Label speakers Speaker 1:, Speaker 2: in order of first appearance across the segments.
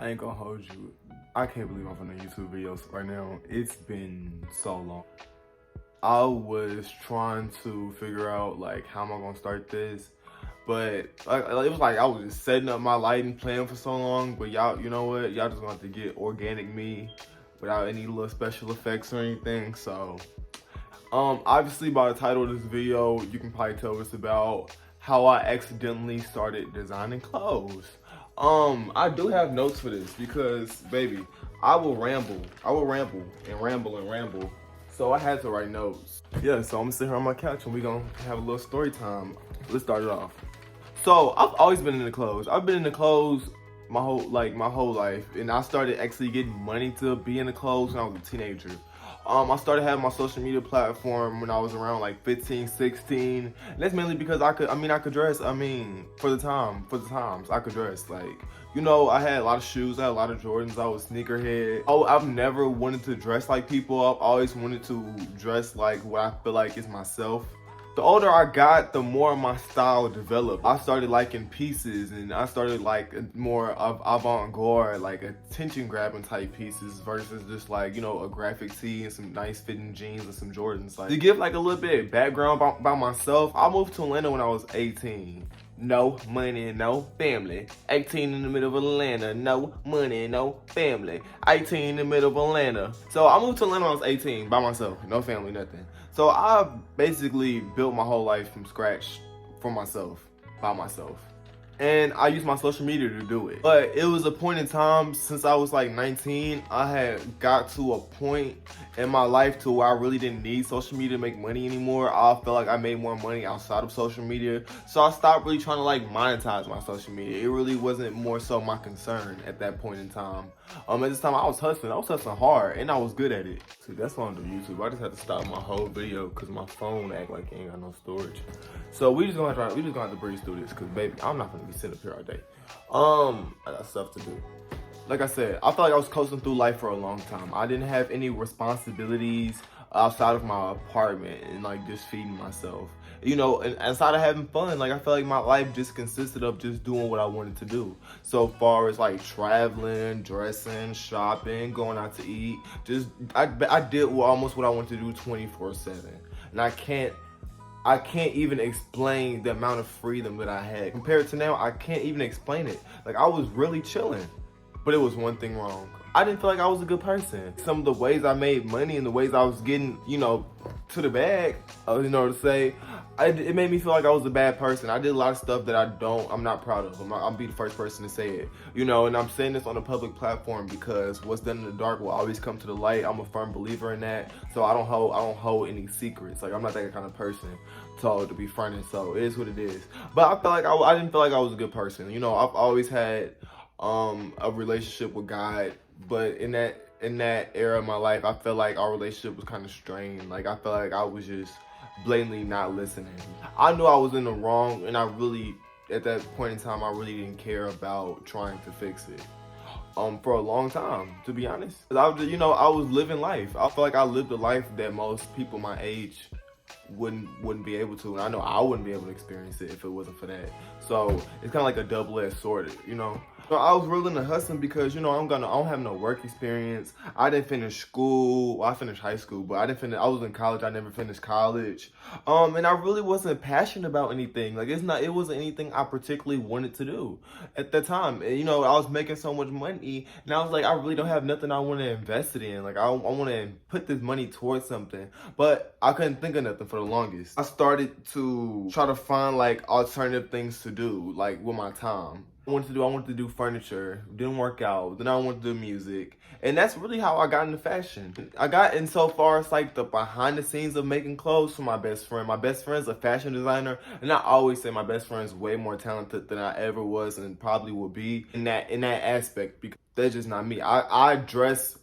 Speaker 1: I ain't gonna hold you. I can't believe I'm on the YouTube videos right now. It's been so long. I was trying to figure out like how am I gonna start this, but it was like I was just setting up my lighting plan for so long. But y'all, you know what? Y'all just gonna have to get organic me without any little special effects or anything. So, obviously by the title of this video, you can probably tell it's about how I accidentally started designing clothes. I do have notes for this because, baby, I will ramble. I will ramble and ramble and ramble. So I had to write notes. Yeah, so I'm gonna sit here on my couch and we gonna have a little story time. Let's start it off. So I've always been into clothes. I've been into clothes my whole life, and I started actually getting money to be into clothes when I was a teenager. I started having my social media platform when I was around like 15, 16. And that's mainly because I could dress. For the times, I could dress. Like, I had a lot of shoes, I had a lot of Jordans, I was sneakerhead. Oh, I've never wanted to dress like people. I've always wanted to dress like what I feel like is myself. The older I got, the more my style developed. I started liking pieces, and I started like more of avant-garde, like attention-grabbing type pieces versus just like, a graphic tee and some nice fitting jeans and some Jordans. Like, to give like a little bit of background about myself, I moved to Atlanta when I was 18. No money, no family. 18 in the middle of Atlanta. No money, no family. 18 in the middle of Atlanta. So I moved to Atlanta when I was 18 by myself. No family, nothing. So I basically built my whole life from scratch for myself, by myself. And I used my social media to do it. But it was a point in time since I was like 19, I had got to a point in my life to where I really didn't need social media to make money anymore. I felt like I made more money outside of social media. So I stopped really trying to like monetize my social media. It really wasn't more so my concern at that point in time. At this time I was hustling hard and I was good at it. See, that's why I do YouTube. I just had to stop my whole video because my phone act like it ain't got no storage. So we just gonna have to breeze through this because baby, I'm not gonna be sitting up here all day. I got stuff to do. Like I said, I felt like I was coasting through life for a long time. I didn't have any responsibilities outside of my apartment and like just feeding myself. And outside of having fun, like I felt like my life just consisted of just doing what I wanted to do. So far as like traveling, dressing, shopping, going out to eat, I did almost what I wanted to do 24/7. And I can't even explain the amount of freedom that I had. Compared to now, I can't even explain it. Like, I was really chilling. But it was one thing wrong. I didn't feel like I was a good person. Some of the ways I made money and the ways I was getting, to the bag, it made me feel like I was a bad person. I did a lot of stuff that I'm not proud of. I'll be the first person to say it. And I'm saying this on a public platform because what's done in the dark will always come to the light. I'm a firm believer in that. So I don't hold any secrets. Like, I'm not that kind of person to be fronting. So it is what it is. But I felt like I didn't feel like I was a good person. I've always had a relationship with God, but in that era of my life, I felt like our relationship was kind of strained. Like, I felt like I was just blatantly not listening. I knew I was in the wrong, and at that point in time, I really didn't care about trying to fix it. For a long time, to be honest. I was living life. I feel like I lived a life that most people my age wouldn't be able to, and I know I wouldn't be able to experience it if it wasn't for that. So it's kind of like a double-edged sword, So I was really into hustling because I don't have no work experience. I didn't finish school. Well, I finished high school, but I was in college. I never finished college. And I really wasn't passionate about anything. Like, it wasn't anything I particularly wanted to do at the time. And, I was making so much money, and I was like, I really don't have nothing I want to invest it in. Like, I want to put this money towards something, but I couldn't think of nothing for the longest. I started to try to find like alternative things to do, like with my time. I wanted to do furniture, didn't work out. Then I wanted to do music. And that's really how I got into fashion. I got in so far as like the behind the scenes of making clothes for my best friend. My best friend's a fashion designer, and I always say my best friend's way more talented than I ever was and probably will be in that aspect, because that's just not me. I dress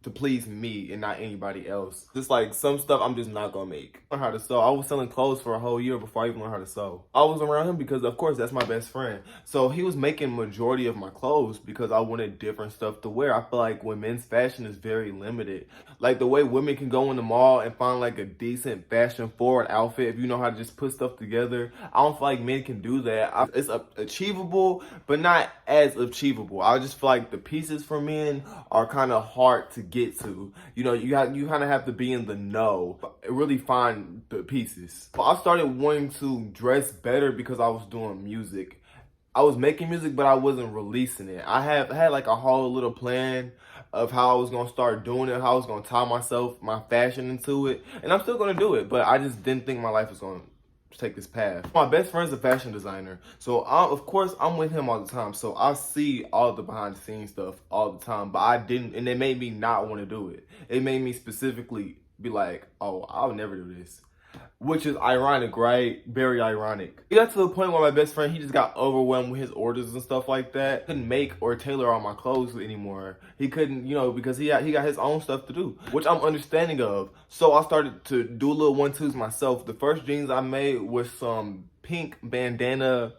Speaker 1: to please me and not anybody else. Just like some stuff I'm just not gonna make. I learned how to sew. I was selling clothes for a whole year before I even learned how to sew. I was around him because of course that's my best friend. So he was making majority of my clothes because I wanted different stuff to wear. I feel like when men's fashion is very limited. Like the way women can go in the mall and find like a decent fashion forward outfit if you know how to just put stuff together. I don't feel like men can do that. It's achievable, but not as achievable. I just feel like the pieces for men are kind of hard to get to. You know, you kind of have to be in the know, really find the pieces. I started wanting to dress better because I was doing music. I was making music, but I wasn't releasing it. I had like a whole little plan of how I was gonna start doing it, how I was gonna tie my fashion into it, and I'm still gonna do it. But I just didn't think my life was gonna take this path. My best friend's a fashion designer, so of course I'm with him all the time. So I see all the behind the scenes stuff all the time, but I didn't, and it made me not want to do it. It made me specifically be like, oh, I'll never do this. Which is ironic, right? Very ironic. It got to the point where my best friend, he just got overwhelmed with his orders and stuff like that. Couldn't make or tailor all my clothes anymore. He couldn't, you know, because he got his own stuff to do, which I'm understanding of. So I started to do little 1-2s myself. The first jeans I made was some pink bandana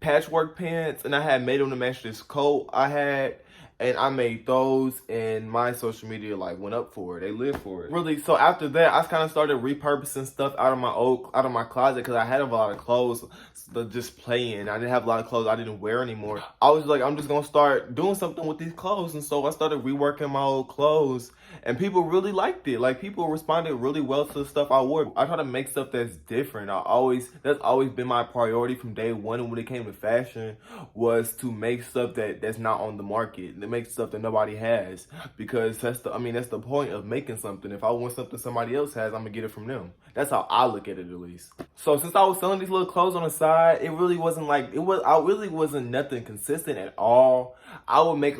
Speaker 1: patchwork pants, and I had made them to match this coat I had. And I made those, and my social media like went up for it. They lived for it. Really, so after that, I kind of started repurposing stuff out of my closet because I had a lot of clothes to just play in. I didn't have a lot of clothes I didn't wear anymore. I was like, I'm just gonna start doing something with these clothes, and so I started reworking my old clothes, and people really liked it. Like people responded really well to the stuff I wore. I try to make stuff that's different. That's always been my priority from day one when it came to fashion, was to make stuff that's not on the market. Make stuff that nobody has, because that's the point of making something. If I want something somebody else has, I'm gonna get it from them. That's how I look at it, at least. So since I was selling these little clothes on the side, it really wasn't nothing consistent at all. I would make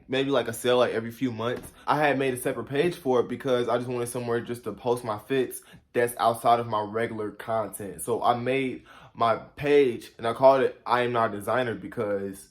Speaker 1: maybe a sale every few months. I had made a separate page for it because I just wanted somewhere just to post my fits that's outside of my regular content. So I made my page and I called it I Am Not a Designer because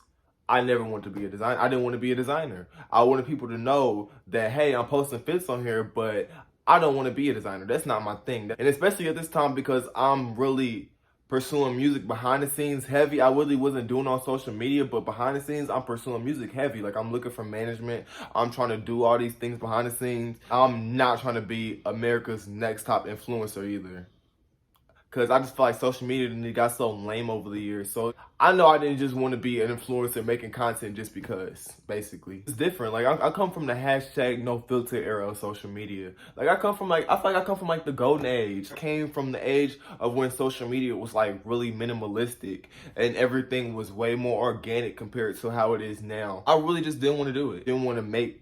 Speaker 1: I never wanted to be a designer. I didn't want to be a designer. I wanted people to know that, hey, I'm posting fits on here, but I don't want to be a designer. That's not my thing. And especially at this time, because I'm really pursuing music behind the scenes heavy. I really wasn't doing on social media, but behind the scenes, I'm pursuing music heavy. Like I'm looking for management. I'm trying to do all these things behind the scenes. I'm not trying to be America's next top influencer either. Because I just feel like social media got so lame over the years. So I know I didn't just want to be an influencer making content just because, basically. It's different. Like I come from the hashtag no filter era of social media. Like I feel like I come from the golden age. I came from the age of when social media was really minimalistic and everything was way more organic compared to how it is now. I really just didn't want to do it. Didn't want to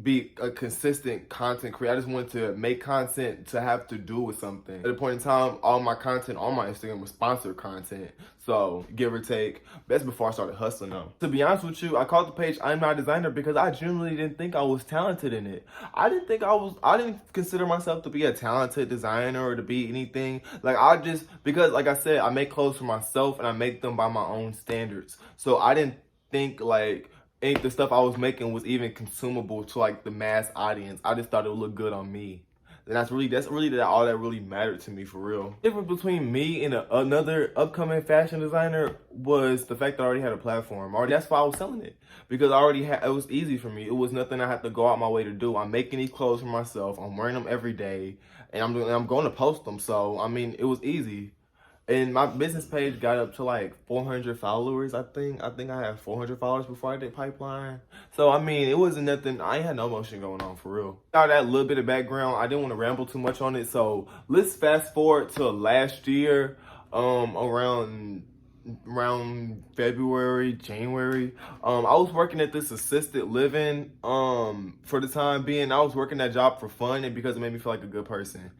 Speaker 1: be a consistent content creator. I just wanted to make content to have to do with something. At a point in time, all my content on my Instagram was sponsored content. So, give or take. That's before I started hustling though. To be honest with you, I called the page I'm Not a Designer because I genuinely didn't think I was talented in it. I didn't consider myself to be a talented designer or to be anything. Because like I said, I make clothes for myself and I make them by my own standards. So I didn't think the stuff I was making was even consumable to the mass audience. I just thought it would look good on me. And that's really all that really mattered to me, for real. The difference between me and another upcoming fashion designer was the fact that I already had a platform. That's why I was selling it. Because it was easy for me. It was nothing I had to go out my way to do. I'm making these clothes for myself. I'm wearing them every day. And I'm going to post them. So, it was easy. And my business page got up to 400 followers, I think. I think I had 400 followers before I did Pipeline. So, it wasn't nothing. I ain't had no motion going on, for real. Now that little bit of background, I didn't want to ramble too much on it. So, let's fast forward to last year, around February, January. I was working at this assisted living for the time being. I was working that job for fun and because it made me feel like a good person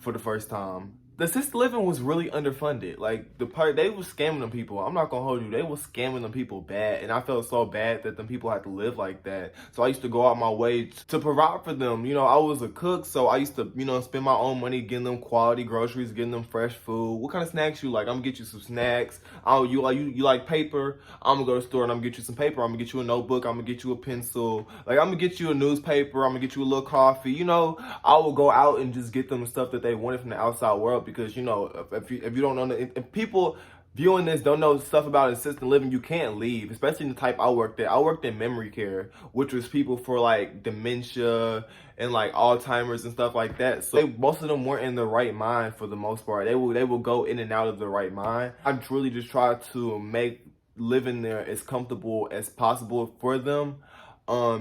Speaker 1: for the first time. the assisted living was really underfunded. Like the part they was scamming them people. I'm not gonna hold you. They was scamming them people bad, and I felt so bad that them people had to live like that. So I used to go out my way to provide for them. You know, I was a cook, so I used to, you know, spend my own money getting them quality groceries, getting them fresh food. What kind of snacks you like? I'm gonna get you some snacks. Oh, you like paper? I'm gonna go to the store and I'm gonna get you some paper. I'm gonna get you a notebook. I'm gonna get you a pencil. Like I'm gonna get you a newspaper. I'm gonna get you a little coffee. You know, I will go out and just get them the stuff that they wanted from the outside world, because you know, if you don't know, if people viewing this don't know stuff about assisted living, you can't leave, especially in the type I worked at. I worked in memory care, which was people for like dementia and like Alzheimer's and stuff like that. So most of them weren't in the right mind for the most part. They will go in and out of the right mind. I truly just try to make living there as comfortable as possible for them.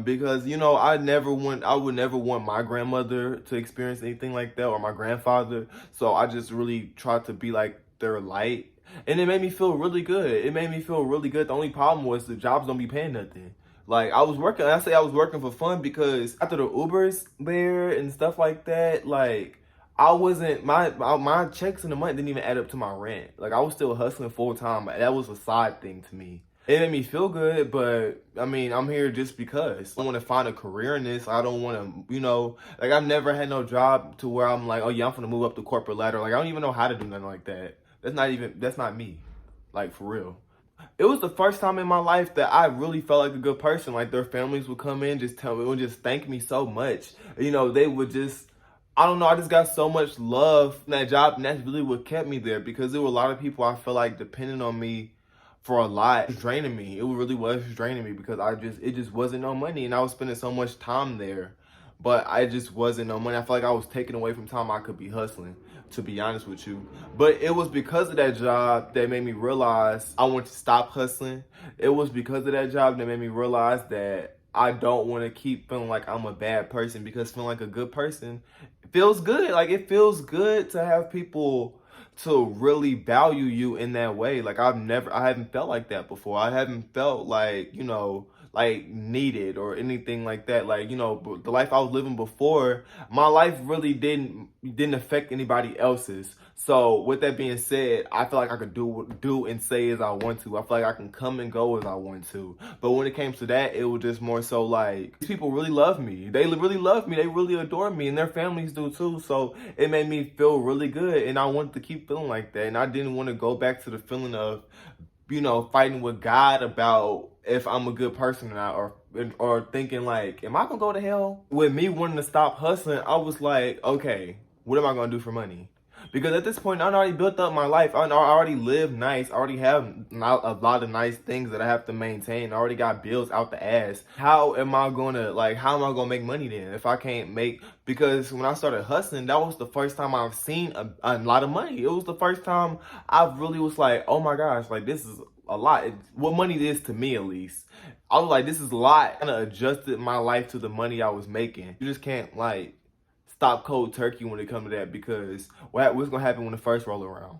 Speaker 1: Because you know, I would never want my grandmother to experience anything like that, or my grandfather. So I just really tried to be like their light, and it made me feel really good. It made me feel really good. The only problem was the jobs don't be paying nothing. Like I was working, I say I was working for fun, because after the Ubers there and stuff like that, like I wasn't, my checks in the month didn't even add up to my rent. Like I was still hustling full time. That was a side thing to me. It made me feel good, but I mean, I'm here just because. I want to find a career in this. I don't want to, you know, like I've never had no job to where I'm like, oh yeah, I'm gonna move up the corporate ladder. Like I don't even know how to do nothing like that. That's not me. Like for real. It was the first time in my life that I really felt like a good person. Like their families would come in, just tell me, would just thank me so much. You know, they would just, I don't know, I just got so much love from that job, and that's really what kept me there, because there were a lot of people I feel like depending on me for a lot. It was draining me. It really was draining me, because it just wasn't no money, and I was spending so much time there, but I just wasn't no money. I feel like I was taking away from time I could be hustling, to be honest with you. But it was because of that job that made me realize I want to stop hustling. It was because of that job that made me realize that I don't want to keep feeling like I'm a bad person, because feeling like a good person feels good. Like it feels good to have people to really value you in that way. Like I haven't felt like that before. I haven't felt like, you know, like needed or anything like that. Like, you know, the life I was living before, my life really didn't affect anybody else's. So with that being said, I feel like I could do and say as I want to. I feel like I can come and go as I want to. But when it came to that, it was just more so like, these people really love me. They really love me. They really adore me, and their families do too. So it made me feel really good, and I wanted to keep feeling like that. And I didn't want to go back to the feeling of, you know, fighting with God about if I'm a good person or not, or thinking like, am I gonna go to hell? With me wanting to stop hustling, I was like, okay, what am I gonna do for money? Because at this point, I already built up my life. I already live nice. I already have a lot of nice things that I have to maintain. I already got bills out the ass. How am I gonna make money then if I can't make? Because when I started hustling, that was the first time I've seen a lot of money. It was the first time I really was like, oh my gosh, like this is a lot. What money is to me, at least. I was like, this is a lot. I kind of adjusted my life to the money I was making. You just can't like stop cold turkey when it comes to that, because what's gonna happen when the first roll around?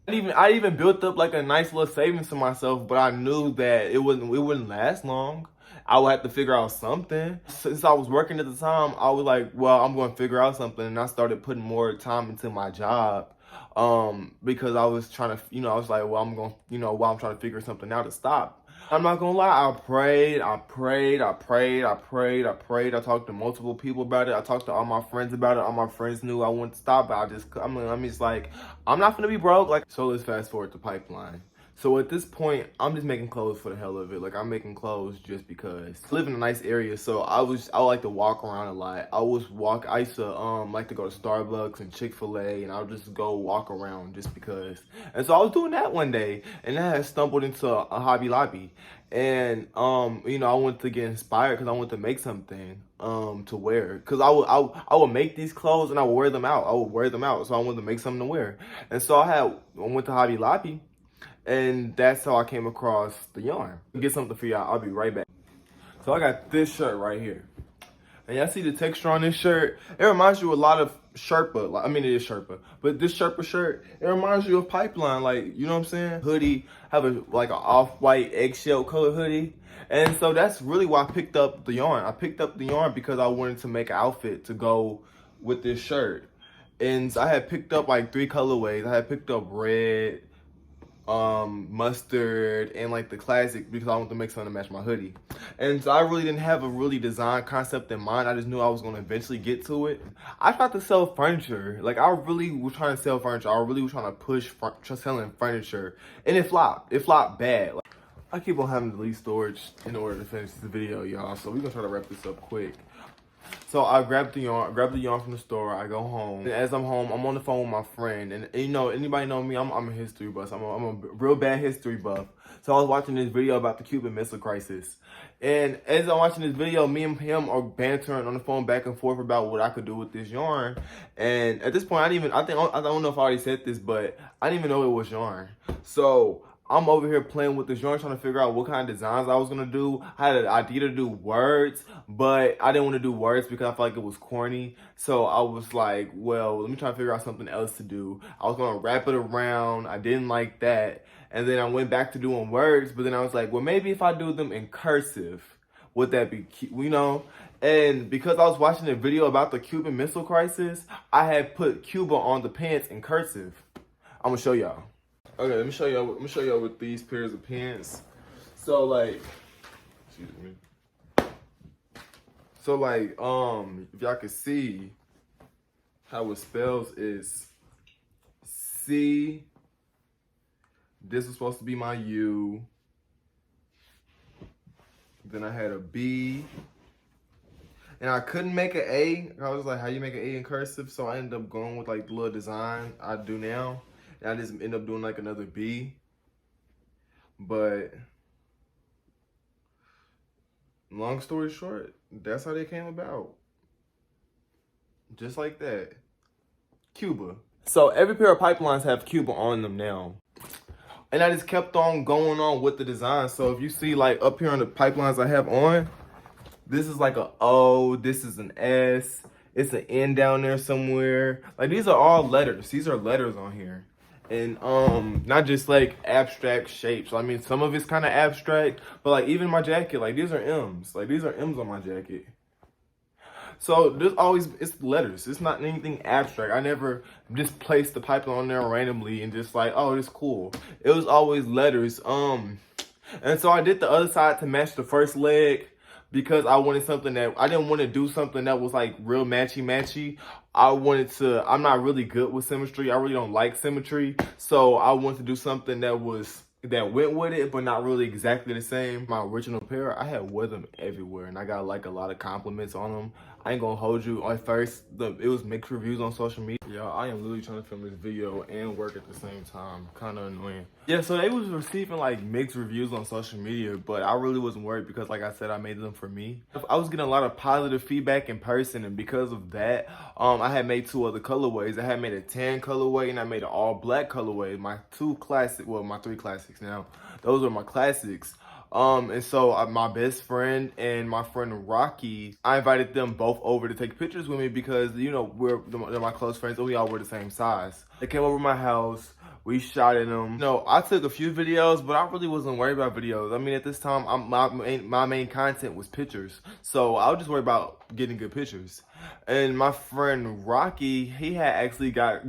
Speaker 1: I even built up like a nice little savings for myself, but I knew that it wouldn't last long. I would have to figure out something. Since I was working at the time, I was like, well, I'm going to figure out something, and I started putting more time into my job. Because I was trying to, you know, I was like, well, I'm going to, you know, while I'm trying to figure something out to stop. I'm not gonna lie, I prayed. I talked to multiple people about it. I talked to all my friends about it. All my friends knew I wanted to stop, but I'm just like, I'm not gonna be broke. Like, so let's fast forward to pipeline. So at this point, I'm just making clothes for the hell of it. Like, I'm making clothes just because. I live in a nice area, so I like to walk around a lot. I used to like to go to Starbucks and Chick-fil-A, and I would just go walk around just because. And so I was doing that one day, and I had stumbled into a Hobby Lobby. And you know, I wanted to get inspired because I wanted to make something to wear. Because I would make these clothes and I would wear them out. So I wanted to make something to wear. And so I went to Hobby Lobby. And that's how I came across the yarn. Get something for y'all. I'll be right back. So I got this shirt right here. And y'all see the texture on this shirt? It reminds you a lot of Sherpa. Like, I mean, it is Sherpa. But this Sherpa shirt, it reminds you of Pipeline. Like, you know what I'm saying? Hoodie. Have like an off-white eggshell color hoodie. And so that's really why I picked up the yarn. I picked up the yarn because I wanted to make an outfit to go with this shirt. And I had picked up like 3 colorways. I had picked up red, mustard, and like the classic because I want to make something to match my hoodie. And so I really didn't have a really design concept in mind. I just knew I was going to eventually get to it. I tried to sell furniture. Like, I really was trying to sell furniture. I really was trying to push selling furniture, and it flopped. It flopped bad. Like, I keep on having to leave storage in order to finish this video, y'all. So we're gonna try to wrap this up quick. So I grabbed the yarn from the store. I go home, and as I'm home, I'm on the phone with my friend. And you know, anybody know me? I'm a history buff. I'm a real bad history buff. So I was watching this video about the Cuban Missile Crisis, and as I'm watching this video, me and him are bantering on the phone back and forth about what I could do with this yarn. And at this point, I don't know if I already said this, but I didn't even know it was yarn. So I'm over here playing with this yarn, trying to figure out what kind of designs I was gonna do. I had an idea to do words, but I didn't want to do words because I felt like it was corny. So I was like, well, let me try to figure out something else to do. I was gonna wrap it around. I didn't like that. And then I went back to doing words, but then I was like, well, maybe if I do them in cursive, would that be cute, you know? And because I was watching a video about the Cuban Missile Crisis, I had put Cuba on the pants in cursive. I'm gonna show y'all. Okay, let me show y'all with these pairs of pants. So like, excuse me. So like, if y'all can see how it spells is C. This was supposed to be my U. Then I had a B. And I couldn't make an A. I was like, how you make an A in cursive? So I ended up going with like the little design I do now. And I just end up doing like another B. But long story short, that's how they came about. Just like that. Cuba. So every pair of pipelines have Cuba on them now. And I just kept on going on with the design. So if you see like up here on the pipelines I have on, this is like a O, this is an S, it's an N down there somewhere. Like these are all letters. These are letters on here. And not just like abstract shapes. I mean, some of it's kind of abstract, but like even my jacket, like these are M's. Like these are M's on my jacket. So there's always, it's letters. It's not anything abstract. I never just placed the pipeline on there randomly and just like, oh, it's cool. It was always letters. And so I did the other side to match the first leg because I wanted something that, I didn't want to do something that was like real matchy-matchy. I'm not really good with symmetry. I really don't like symmetry. So I wanted to do something that went with it, but not really exactly the same. My original pair, I had wore them everywhere, and I got like a lot of compliments on them. I ain't gonna hold you. At first, it was mixed reviews on social media. Y'all, I am literally trying to film this video and work at the same time. Kind of annoying. Yeah, so they was receiving like mixed reviews on social media, but I really wasn't worried because like I said, I made them for me. I was getting a lot of positive feedback in person, and because of that, I had made 2 other colorways. I had made a tan colorway and I made an all black colorway. My 3 classics now. Those are my classics. And so my best friend and my friend Rocky, I invited them both over to take pictures with me because, you know, they're my close friends and we all were the same size. They came over to my house. We shot in them. You know, I took a few videos, but I really wasn't worried about videos. I mean, at this time, my main content was pictures. So I was just worried about getting good pictures. And my friend Rocky, he had actually got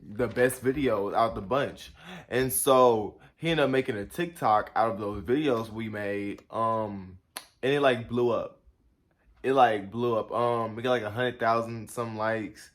Speaker 1: the best video out the bunch. And so he ended up making a TikTok out of those videos we made. And it like blew up. It got like 100,000 some likes.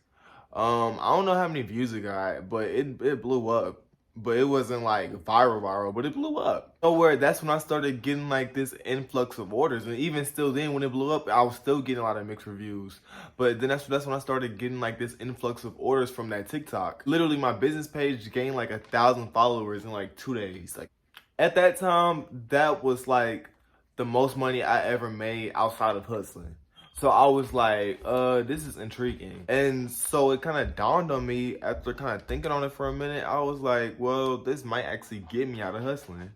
Speaker 1: I don't know how many views it got, but it blew up. But it wasn't like viral, but it blew up. So that's when I started getting like this influx of orders. And even still then, when it blew up, I was still getting a lot of mixed reviews. But then that's when I started getting like this influx of orders from that TikTok. Literally, my business page gained like 1,000 followers in like 2 days. Like at that time, that was like the most money I ever made outside of hustling. So I was like, this is intriguing. And so it kind of dawned on me after kind of thinking on it for a minute. I was like, well, this might actually get me out of hustling.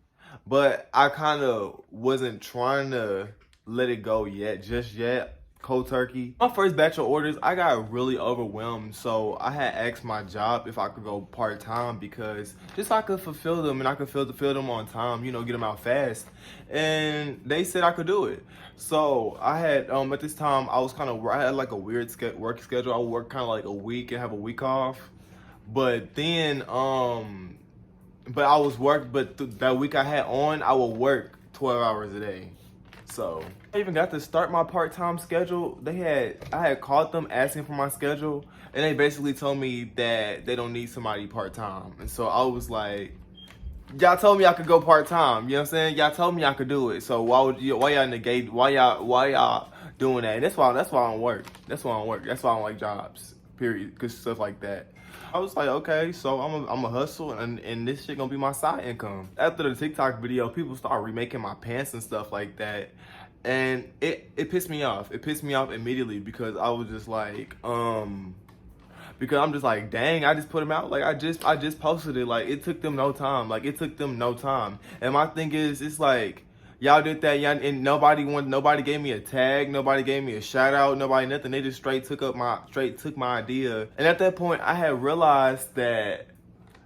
Speaker 1: But I kind of wasn't trying to let it go just yet. cold turkey. My first batch of orders, I got really overwhelmed, so I had asked my job if I could go part-time because just so I could fulfill them and I could fill them on time, you know, get them out fast. And they said I could do it. So I had, at this time, I had like a weird work schedule. I would work kind of like a week and have a week off. But then, that week I had on, I would work 12 hours a day. So I even got to start my part-time schedule. I had called them asking for my schedule, and they basically told me that they don't need somebody part-time. And so I was like, y'all told me I could go part-time, you know what I'm saying? Y'all told me I could do it. So why y'all doing that? And that's why I don't work. That's why I don't work. That's why I don't like jobs. Period. Cause stuff like that. I was like, okay, so I'm a hustle, and this shit gonna be my side income. After the TikTok video, people started remaking my pants and stuff like that, and it pissed me off. It pissed me off immediately because I was just like, because I'm just like, dang, I just put them out. Like I just posted it. Like it took them no time. And my thing is, it's like, y'all did that, y'all, and nobody gave me a tag, nobody gave me a shout out, nobody nothing. They just straight took my idea. And at that point, I had realized that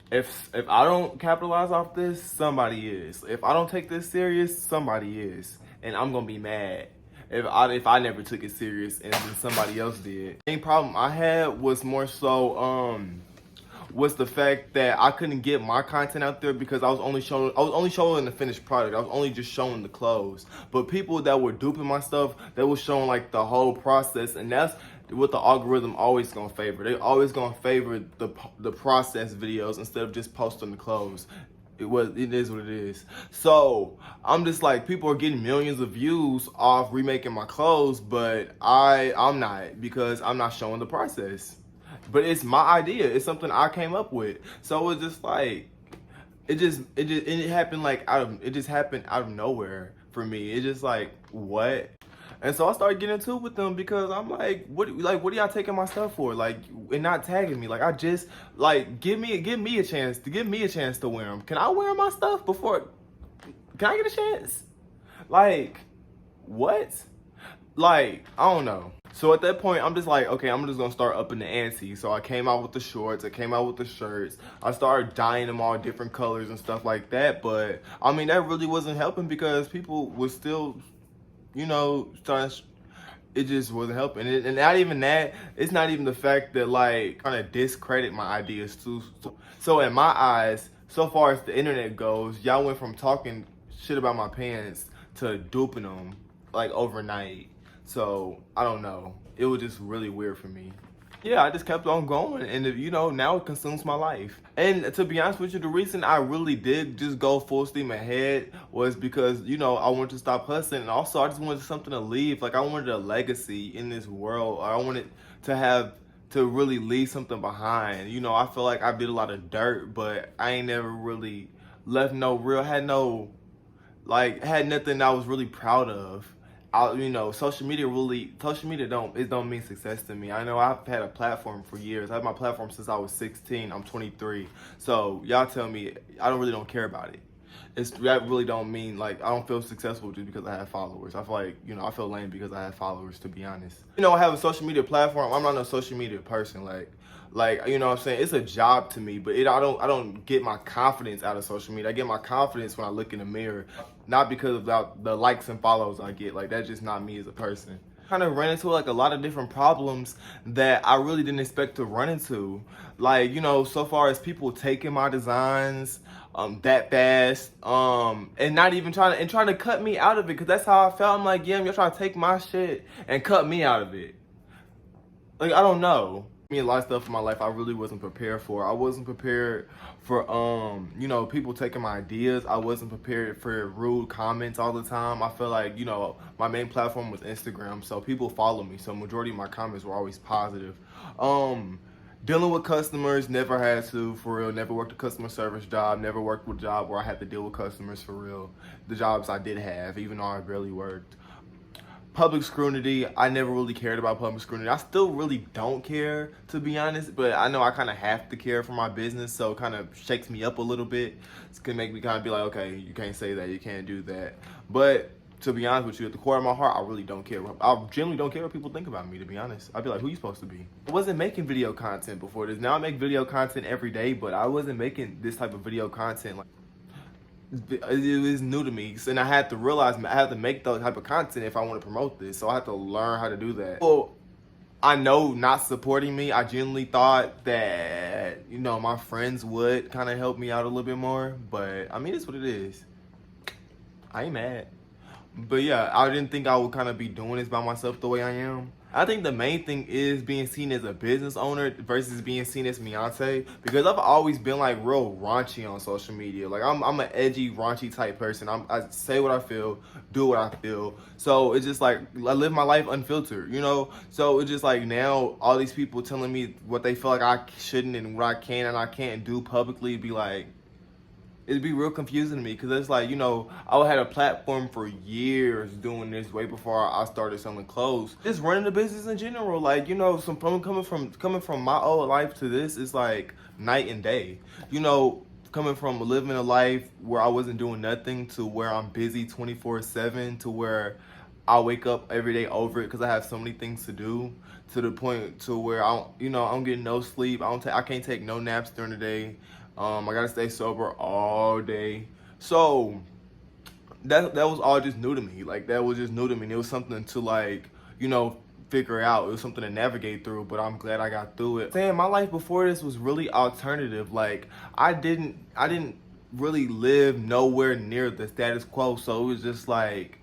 Speaker 1: if I don't capitalize off this, somebody is. If I don't take this serious, somebody is, and I'm gonna be mad if I never took it serious and then somebody else did. The main problem I had was more so was the fact that I couldn't get my content out there because I was only showing the finished product. I was only just showing the clothes. But people that were duping my stuff, they were showing like the whole process, and that's what the algorithm always gonna favor. They always gonna favor the process videos instead of just posting the clothes. It is what it is. So I'm just like, people are getting millions of views off remaking my clothes, but I'm not, because I'm not showing the process. But it's my idea. It's something I came up with. So it's just like, it happened like it just happened out of nowhere for me. It's just like, what? And so I started getting into it with them because I'm like, what are y'all taking my stuff for? Like, and not tagging me. Like, I just, like, give me a chance to wear them. Can I wear my stuff before? Can I get a chance? Like, what? Like, I don't know. So at that point, I'm just like, okay, I'm just gonna start upping the ante. So I came out with the shorts, I came out with the shirts, I started dyeing them all different colors and stuff like that. But I mean, that really wasn't helping because people was still, you know, it just wasn't helping. And not even that, it's not even the fact that like kind of discredit my ideas too. So in my eyes, so far as the internet goes, y'all went from talking shit about my pants to duping them like overnight. So I don't know. It was just really weird for me. Yeah, I just kept on going, and you know, now it consumes my life. And to be honest with you, the reason I really did just go full steam ahead was because, you know, I wanted to stop hustling, and also I just wanted something to leave. Like, I wanted a legacy in this world. I wanted to really leave something behind. You know, I feel like I did a lot of dirt, but I ain't never really left had nothing I was really proud of. You know, social media don't mean success to me. I know I've had a platform for years. I had my platform since I was 16. I'm 23. So y'all tell me, I don't care about it. That really don't mean, like, I don't feel successful just because I have followers. I feel like, you know, I feel lame because I have followers, to be honest. You know, I have a social media platform. I'm not a social media person. Like, you know what I'm saying? It's a job to me, but I don't get my confidence out of social media. I get my confidence when I look in the mirror, not because of the likes and follows I get. Like, that's just not me as a person. Kind of ran into like a lot of different problems that I really didn't expect to run into. Like, you know, so far as people taking my designs that fast, and not even trying to cut me out of it, because that's how I felt. I'm like, yeah, you're trying to take my shit and cut me out of it. Like, I don't know. A lot of stuff in my life I really wasn't prepared for. I wasn't prepared for you know, people taking my ideas. I wasn't prepared for rude comments all the time. I feel like, you know, my main platform was Instagram, so people follow me, so majority of my comments were always positive. Dealing with customers, never had to, for real. Never worked a customer service job, never worked with a job where I had to deal with customers, for real. The jobs I did have, even though I barely worked. Public scrutiny, I never really cared about public scrutiny. I still really don't care, to be honest, but I know I kind of have to care for my business, so it kind of shakes me up a little bit. It's gonna make me kind of be like, okay, you can't say that, you can't do that. But to be honest with you, at the core of my heart, I really don't care. I generally don't care what people think about me, to be honest. I'd be like, who you supposed to be? I wasn't making video content before this. Now I make video content every day, but I wasn't making this type of video content. Like, it was new to me, and I had to realize I had to make that type of content if I want to promote this. So I had to learn how to do that. Well, I know not supporting me, I genuinely thought that, you know, my friends would kind of help me out a little bit more. But I mean, it's what it is. I ain't mad. But yeah, I didn't think I would kind of be doing this by myself the way I am. I think the main thing is being seen as a business owner versus being seen as NiiLJrAe, because I've always been like real raunchy on social media. Like I'm an edgy, raunchy type person. I say what I feel, do what I feel. So it's just like I live my life unfiltered, you know? So it's just like now all these people telling me what they feel like I shouldn't and what I can and I can't do publicly be like, it'd be real confusing to me, because it's like, you know, I had a platform for years doing this way before I started selling clothes. Just running the business in general, like, you know, coming from my old life to this is like night and day. You know, coming from living a life where I wasn't doing nothing to where I'm busy 24/7 to where I wake up every day over it because I have so many things to do, to the point to where I'm getting no sleep. I can't take no naps during the day. I gotta stay sober all day. So that was all just new to me. Like that was just new to me. And it was something to like, you know, figure out. It was something to navigate through, but I'm glad I got through it. Saying my life before this was really alternative. Like I didn't really live nowhere near the status quo. So it was just like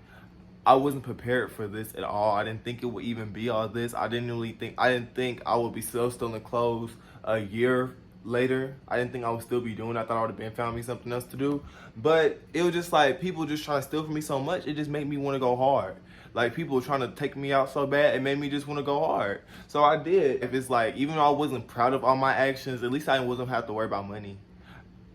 Speaker 1: I wasn't prepared for this at all. I didn't think it would even be all this. I didn't think I would be still stealing clothes a year later. I didn't think I would still be doing it. I thought I would have been found me something else to do. But it was just like people just trying to steal from me so much, it just made me want to go hard. Like people were trying to take me out so bad, it made me just want to go hard. So I did. If it's like, even though I wasn't proud of all my actions, at least I wasn't have to worry about money.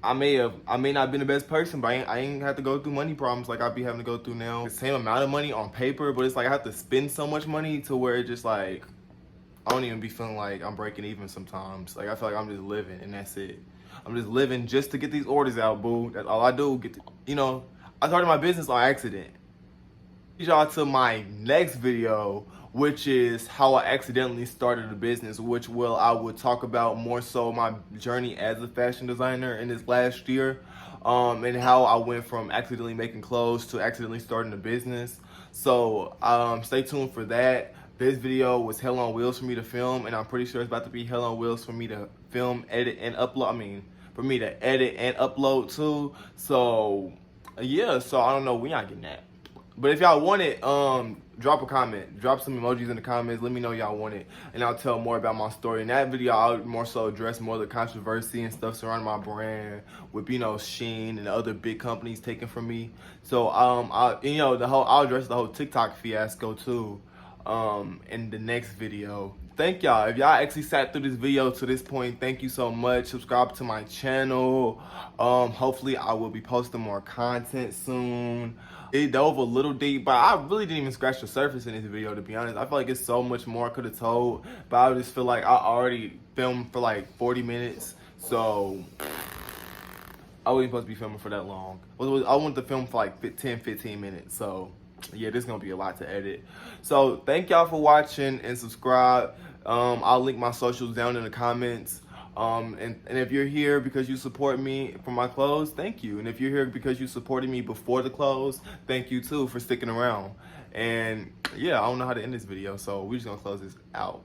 Speaker 1: I may not have been the best person, but I ain't have to go through money problems like I be having to go through now. The same amount of money on paper, but it's like I have to spend so much money to where it just like, I don't even be feeling like I'm breaking even sometimes. Like I feel like I'm just living and that's it. I'm just living just to get these orders out, boo. That's all I do. You know, I started my business on accident. Y'all to my next video, which is how I accidentally started a business, which I would talk about more so my journey as a fashion designer in this last year, and how I went from accidentally making clothes to accidentally starting a business. So stay tuned for that. This video was hell on wheels for me to film, and I'm pretty sure it's about to be hell on wheels for me to film, edit, and upload. I mean, for me to edit and upload too. So yeah, so I don't know, we not getting that. But if y'all want it, drop a comment, drop some emojis in the comments, let me know y'all want it, and I'll tell more about my story. In that video, I'll more so address more of the controversy and stuff surrounding my brand with, you know, Shein and other big companies taking from me. So I'll address the whole TikTok fiasco too in the next video. Thank y'all. If y'all actually sat through this video to this point, thank you so much. Subscribe to my channel. Hopefully I will be posting more content soon. It dove a little deep, but I really didn't even scratch the surface in this video, to be honest. I feel like it's so much more I could have told, but I just feel like I already filmed for like 40 minutes, so I wasn't supposed to be filming for that long. I wanted to film for like 10-15 minutes, so yeah, this is gonna be a lot to edit. So thank y'all for watching and subscribe. I'll link my socials down in the comments. And if you're here because you support me for my clothes, thank you. And if you're here because you supported me before the clothes, thank you too for sticking around. And yeah, I don't know how to end this video, so we're just gonna close this out.